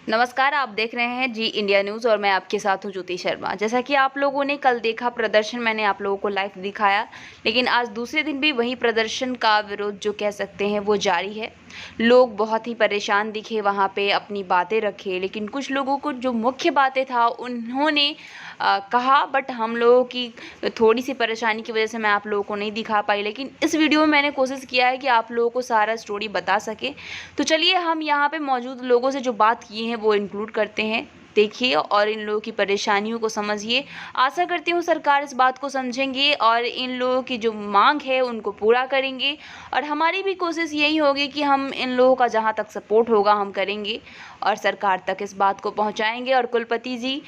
नमस्कार, आप देख रहे हैं जी इंडिया न्यूज़ और मैं आपके साथ हूं ज्योति शर्मा। जैसा कि आप लोगों ने कल देखा प्रदर्शन, मैंने आप लोगों को लाइव दिखाया, लेकिन आज दूसरे दिन भी वही प्रदर्शन का विरोध जो कह सकते हैं वो जारी है। लोग बहुत ही परेशान दिखे, वहां पे अपनी बातें रखे, लेकिन कुछ लोगों को जो मुख्य बातें था उन्होंने कहा, बट हम लोगों की थोड़ी सी परेशानी की वजह से मैं आप लोगों को नहीं दिखा पाई, लेकिन इस वीडियो में मैंने कोशिश किया है कि आप लोगों को सारा स्टोरी बता सके। तो चलिए हम यहाँ पे मौजूद लोगों से जो बात की है वो इंक्लूड करते हैं, देखिए और इन लोगों की परेशानियों को समझिए। आशा करती हूँ सरकार इस बात को समझेंगे और इन लोगों की जो मांग है उनको पूरा करेंगे, और हमारी भी कोशिश यही होगी कि हम इन लोगों का जहाँ तक सपोर्ट होगा हम करेंगे और सरकार तक इस बात को पहुँचाएंगे। और कुलपति जी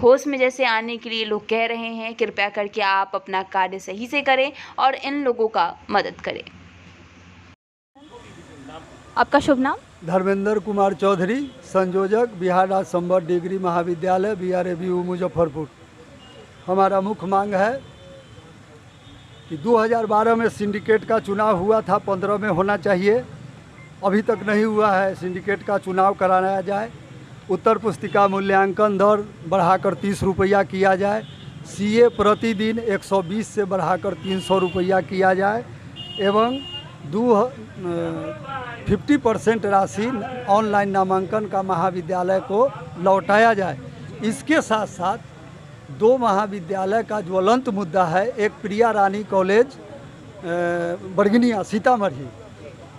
होश में जैसे आने के लिए लोग कह रहे हैं, कृपया करके आप अपना कार्य सही से करें और इन लोगों का मदद करें। आपका शुभ नाम? धर्मेंद्र कुमार चौधरी, संयोजक बिहार राज्य संबद्ध डिग्री महाविद्यालय BRABU मुजफ्फरपुर। हमारा मुख्य मांग है कि 2012 में सिंडिकेट का चुनाव हुआ था, 15 में होना चाहिए, अभी तक नहीं हुआ है। सिंडिकेट का चुनाव कराया जाए, उत्तर पुस्तिका मूल्यांकन दर बढ़ाकर 30 रुपया किया जाए, CA प्रतिदिन 120 से बढ़ाकर 300 रुपया किया जाए एवं 50% राशि ऑनलाइन नामांकन का महाविद्यालय को लौटाया जाए। इसके साथ साथ 2 महाविद्यालय का ज्वलंत मुद्दा है। एक प्रिया रानी कॉलेज बरगनिया सीतामढ़ी,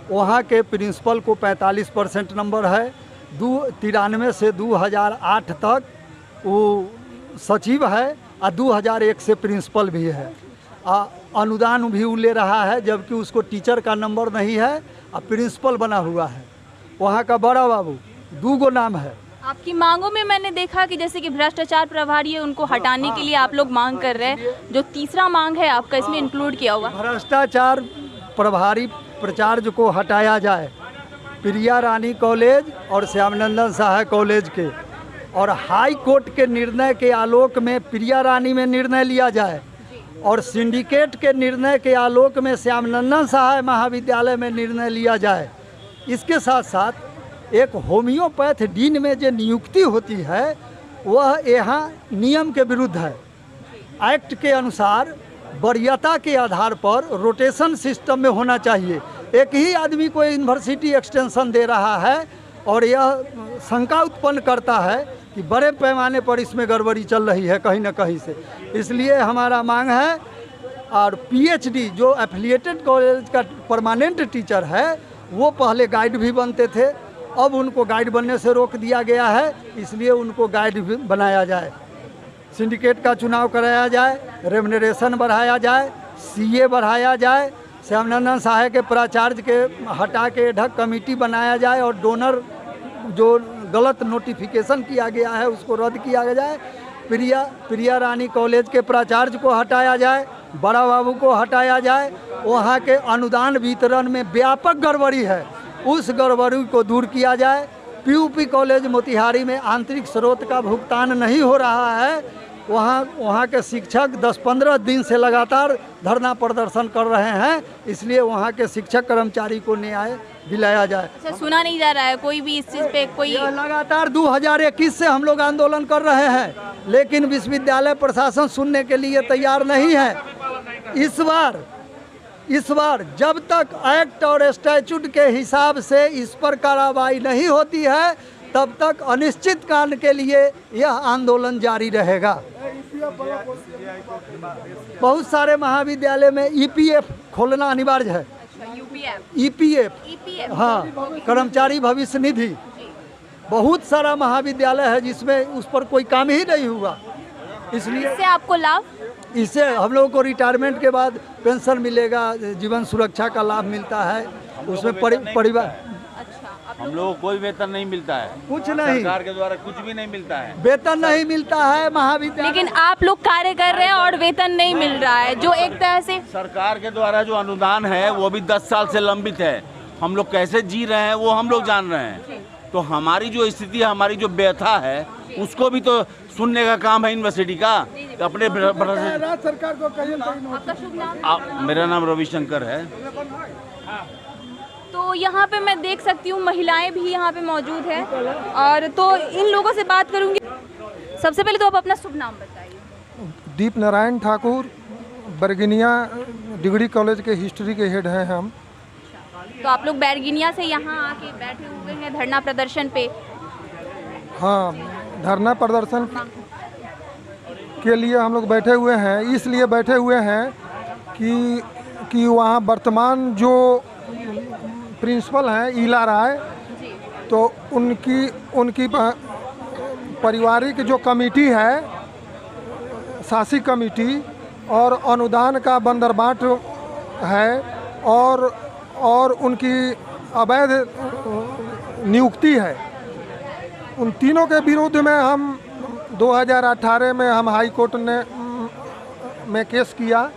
वहाँ के प्रिंसिपल को 45% नंबर है। 93 से 2008 तक वो सचिव है और 2001 से प्रिंसिपल भी है। अनुदान भी वो ले रहा है, जबकि उसको टीचर का नंबर नहीं है और प्रिंसिपल बना हुआ है। वहाँ का बड़ा बाबू 2 नाम है। आपकी मांगों में मैंने देखा कि जैसे कि भ्रष्टाचार प्रभारी है, उनको हटाने के लिए आप लोग मांग कर रहे हैं। जो तीसरा मांग है आपका, इसमें इंक्लूड किया हुआ भ्रष्टाचार प्रभारी प्राचार्य को हटाया जाए, प्रिया रानी कॉलेज और श्यामनंदन सहाय कॉलेज के, और हाई कोर्ट के निर्णय के आलोक में प्रिया रानी में निर्णय लिया जाए और सिंडिकेट के निर्णय के आलोक में श्यामनंदन सहाय महाविद्यालय में निर्णय लिया जाए। इसके साथ साथ एक होम्योपैथ डीन में जो नियुक्ति होती है वह यहाँ नियम के विरुद्ध है। एक्ट के अनुसार वरीयता के आधार पर रोटेशन सिस्टम में होना चाहिए। एक ही आदमी को यूनिवर्सिटी एक्सटेंशन दे रहा है और यह शंका उत्पन्न करता है कि बड़े पैमाने पर इसमें गड़बड़ी चल रही है कहीं ना कहीं से। इसलिए हमारा मांग है, और PhD जो एफिलिएटेड कॉलेज का परमानेंट टीचर है वो पहले गाइड भी बनते थे, अब उनको गाइड बनने से रोक दिया गया है, इसलिए उनको गाइड भी बनाया जाए। सिंडिकेट का चुनाव कराया जाए, रेम्युनरेशन बढ़ाया जाए, CA बढ़ाया जाए, श्यामनंदन सहाय के प्राचार्य के हटा के एडहॉक कमेटी बनाया जाए और डोनर जो गलत नोटिफिकेशन किया गया है उसको रद्द किया जाए। प्रिया रानी कॉलेज के प्राचार्य को हटाया जाए, बड़ा बाबू को हटाया जाए। वहाँ के अनुदान वितरण में व्यापक गड़बड़ी है, उस गड़बड़ी को दूर किया जाए। PUP कॉलेज मोतिहारी में आंतरिक स्रोत का भुगतान नहीं हो रहा है, वहाँ के शिक्षक 10-15 दिन से लगातार धरना प्रदर्शन कर रहे हैं, इसलिए वहाँ के शिक्षक कर्मचारी को न्याय दिलाया जाए। अच्छा, सुना नहीं जा रहा है कोई भी इस चीज़ पे कोई? लगातार 2021 से हम लोग आंदोलन कर रहे हैं, लेकिन विश्वविद्यालय प्रशासन सुनने के लिए तैयार नहीं है। इस बार जब तक एक्ट और स्टैट्यूट के हिसाब से इस पर कार्रवाई नहीं होती है तब तक अनिश्चित काल के लिए यह आंदोलन जारी रहेगा। बहुत सारे महाविद्यालय में EPF खोलना अनिवार्य है। EPF हाँ, कर्मचारी भविष्य निधि। बहुत सारा महाविद्यालय है जिसमें उस पर कोई काम ही नहीं हुआ, इसलिए इससे आपको लाभ? इससे हम लोगों को रिटायरमेंट के बाद पेंशन मिलेगा, जीवन सुरक्षा का लाभ मिलता है, उसमें परिवार। हम लोगों को कोई वेतन नहीं मिलता है, कुछ नहीं, सरकार के द्वारा कुछ भी नहीं मिलता है, वेतन नहीं मिलता है महाविद्यालय। लेकिन आप लोग कार्य कर रहे हैं और वेतन नहीं मिल रहा है, जो एक तरह से सरकार के द्वारा जो अनुदान है वो भी 10 साल से लंबित है। हम लोग कैसे जी रहे हैं वो हम लोग जान रहे हैं। तो हमारी जो स्थिति, हमारी जो व्यथा है उसको भी तो सुनने का काम है यूनिवर्सिटी का। अपने सरकार को आपका शुभ नाम? मेरा नाम रविशंकर है। तो तो यहाँ पे मैं देख सकती हूँ महिलाएं भी यहाँ पे मौजूद हैं, और तो इन लोगों से बात करूँगी। सबसे पहले तो आप अपना शुभ नाम बताइए। दीप नारायण ठाकुर, बरगिनिया डिग्री कॉलेज के हिस्ट्री के हेड हैं हम। तो आप लोग बैरगिनिया से यहाँ आके बैठे हुए हैं धरना प्रदर्शन पे? हाँ, धरना प्रदर्शन के लिए हम लोग बैठे हुए हैं। इसलिए बैठे हुए हैं कि वहाँ वर्तमान जो प्रिंसिपल हैं ईला राय, तो उनकी पारिवारिक जो कमेटी है, शासी कमेटी, और अनुदान का बंदरबाट है, और उनकी अवैध नियुक्ति है। उन तीनों के विरुद्ध में हम 2018 में हम हाई कोर्ट में केस किया,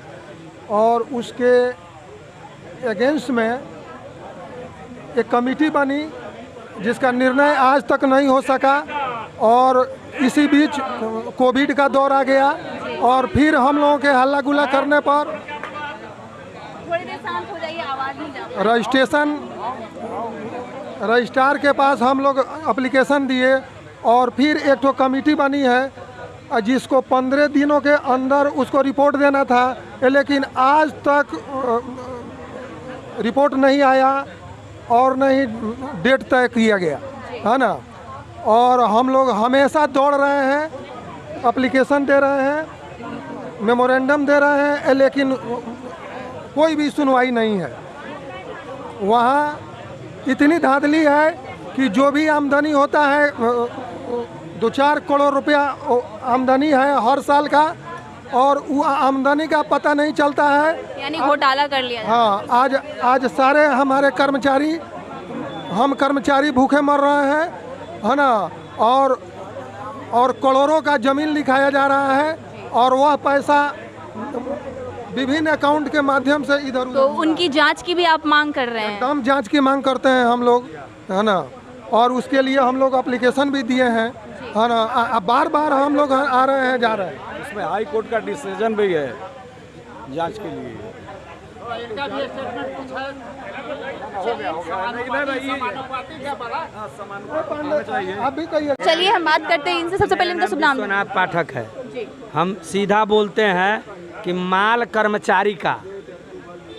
और उसके अगेंस्ट में एक कमेटी बनी जिसका निर्णय आज तक नहीं हो सका, और इसी बीच कोविड का दौर आ गया, और फिर हम लोगों के हल्ला गुल्ला करने पर थोड़ी देर शांत हो जाइए, आवाज़ नहीं जा रही। रजिस्ट्रार के पास हम लोग एप्लीकेशन दिए, और फिर एक तो कमेटी बनी है जिसको 15 दिनों के अंदर उसको रिपोर्ट देना था, लेकिन आज तक रिपोर्ट नहीं आया और नहीं डेट तय किया गया, है ना। और हम लोग हमेशा दौड़ रहे हैं, एप्लीकेशन दे रहे हैं, मेमोरेंडम दे रहे हैं, लेकिन कोई भी सुनवाई नहीं है। वहाँ इतनी धांधली है कि जो भी आमदनी होता है 2-4 करोड़ रुपया आमदनी है हर साल का, और वो आमदनी का पता नहीं चलता है, यानी घोटाला कर लिया। हाँ, आज सारे हमारे कर्मचारी, हम कर्मचारी भूखे मर रहे हैं, है ना, और करोड़ों का ज़मीन लिखाया जा रहा है, और वह पैसा विभिन्न अकाउंट के माध्यम से इधर उधर। तो उनकी जांच की भी आप मांग कर रहे हैं? एकदम जांच की मांग करते हैं हम लोग, है ना, और उसके लिए हम लोग एप्लीकेशन भी दिए हैं, है ना। बार बार हम लोग आ रहे हैं, जा रहे हैं। इसमें हाई कोर्ट का डिसीजन भी है जांच के लिए। अभी कहिए। चलिए हम बात करते हैं इनसे। सबसे पहले इनका शुभ नाम। विश्वनाथ पाठक है। हम सीधा बोलते हैं कि माल कर्मचारी का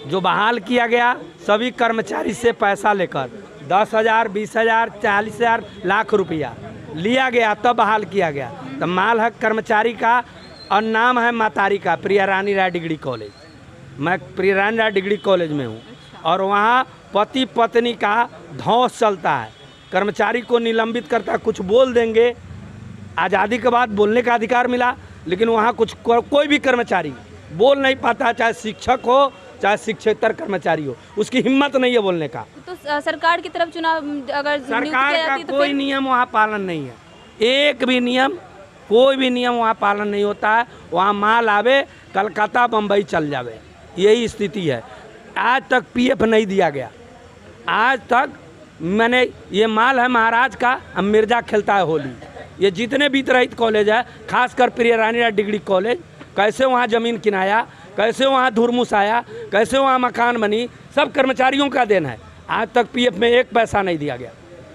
जो बहाल किया गया, सभी कर्मचारी से पैसा लेकर 10,000, 20,000, 40,000, लाख रुपया लिया गया, तब बहाल किया गया। तो माल है कर्मचारी का, और नाम है मातारी का, प्रिया रानी राय डिग्री कॉलेज। मैं प्रिया रानी राय डिग्री कॉलेज में हूँ, और वहाँ पति पत्नी का धौंस चलता है। कर्मचारी को निलंबित करता है, कुछ बोल देंगे, आज़ादी के बाद बोलने का अधिकार मिला, लेकिन वहाँ कुछ कोई भी कर्मचारी बोल नहीं पाता, चाहे शिक्षक हो चाहे शिक्षकेतर कर्मचारी हो, उसकी हिम्मत नहीं है बोलने का। तो सरकार की तरफ चुनाव अगर सरकार का कोई नियम वहाँ पालन नहीं है, एक भी नियम, कोई भी नियम वहाँ पालन नहीं होता है। वहाँ माल आवे, कलकत्ता बम्बई चल जावे, यही स्थिति है। आज तक पीएफ नहीं दिया गया, आज तक। मैंने ये माल है महाराज का, अब मिर्जा खेलता है होली। ये जितने भी रहित कॉलेज है, खासकर प्रिया रानी राय डिग्री कॉलेज, कैसे वहाँ ज़मीन किनाया, कैसे वहाँ धुरमुस आया, कैसे वहाँ मकान बनी, सब कर्मचारियों का देन है। आज तक पीएफ में एक पैसा नहीं दिया गया,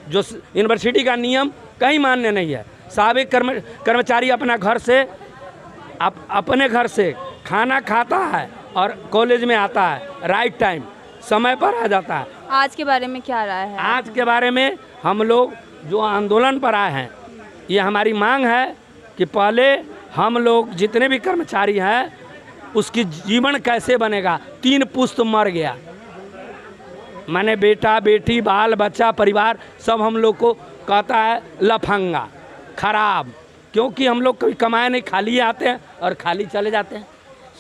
जो यूनिवर्सिटी का नियम कहीं मान्य नहीं है। साबिक कर्मचारी अपना घर से अपने घर से खाना खाता है और कॉलेज में आता है, राइट टाइम समय पर आ जाता है। आज के बारे में क्या राय है? आज के बारे में हम लोग जो आंदोलन पर आए हैं, ये हमारी मांग है कि पहले हम लोग जितने भी कर्मचारी हैं, उसकी जीवन कैसे बनेगा। 3 पुश्त मर गया, माने बेटा बेटी बाल बच्चा परिवार सब हम लोग को कहता है लफंगा खराब, क्योंकि हम लोग कभी कमाए नहीं, खाली आते हैं और खाली चले जाते हैं।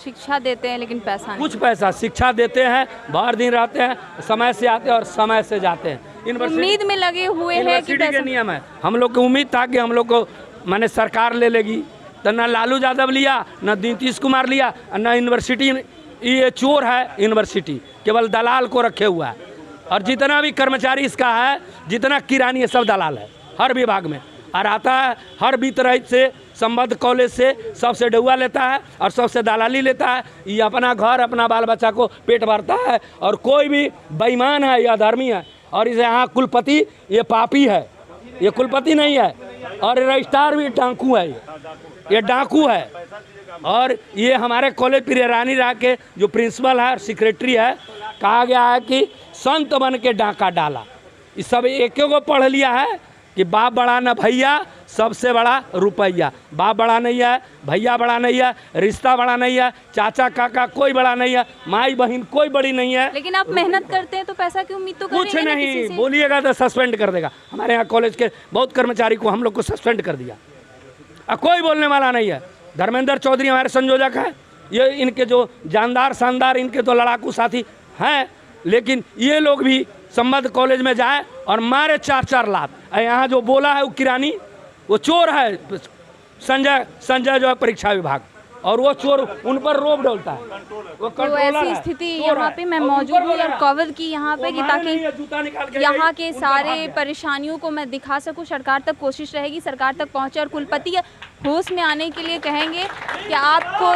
शिक्षा देते हैं लेकिन पैसा नहीं। कुछ पैसा शिक्षा देते हैं, भर दिन रहते हैं, समय से आते हैं और समय से जाते हैं। उम्मीद में लगे हुए हैं कि पैसा नियम है। हम लोग को उम्मीद था कि हम लोग को माने सरकार ले लेगी, तो न लालू यादव लिया, न नीतीश कुमार लिया, न यूनिवर्सिटी। ये चोर है यूनिवर्सिटी, केवल दलाल को रखे हुआ है। और जितना भी कर्मचारी इसका है, जितना किरानी है, सब दलाल है हर विभाग में। और आता है हर वित्त रहित से संबद्ध कॉलेज से सबसे डुआ लेता है और सबसे दलाली लेता है। ये अपना घर अपना बाल बच्चा को पेट भरता है और कोई भी बेईमान है या धर्मी है। और इसे यहाँ कुलपति ये पापी है, ये कुलपति नहीं है। और रजिस्ट्रार भी डाकू है, ये डाकू है। और ये हमारे कॉलेज प्रियरानी राह के जो प्रिंसिपल है और सेक्रेटरी है, कहा गया है कि संत बन के डाका डाला। इस सब एक को पढ़ लिया है कि बाप बड़ा न भैया, सबसे बड़ा रुपया। बाप बड़ा नहीं है, भैया बड़ा नहीं है, रिश्ता बड़ा नहीं है, चाचा काका कोई बड़ा नहीं है, माई बहन कोई बड़ी नहीं है। लेकिन आप मेहनत करते हैं तो पैसा की उम्मीद तो कुछ करेंगे ना नहीं, किसी से। बोलिएगा तो सस्पेंड कर देगा। हमारे यहाँ कॉलेज के बहुत कर्मचारी को हम लोग को सस्पेंड कर दिया। अब कोई बोलने वाला नहीं है। धर्मेंद्र चौधरी हमारे संयोजक है, ये इनके जो जानदार शानदार इनके तो लड़ाकू साथी हैं, लेकिन ये लोग भी संबद्ध कॉलेज में जाए और मारे 4-4 लात। यहाँ जो बोला है वो किरानी, वो चोर है, संजय जो है परीक्षा विभाग, और वो चोर उन पर रोब डालता है। वो तो ऐसी स्थिति यहाँ पे मैं मौजूद हूँ और कवर की यहाँ पे कि ताकि यहाँ के सारे परेशानियों को मैं दिखा सकूँ। सरकार तक कोशिश रहेगी, सरकार तक पहुँचे और कुलपति होश में आने के लिए कहेंगे कि आपको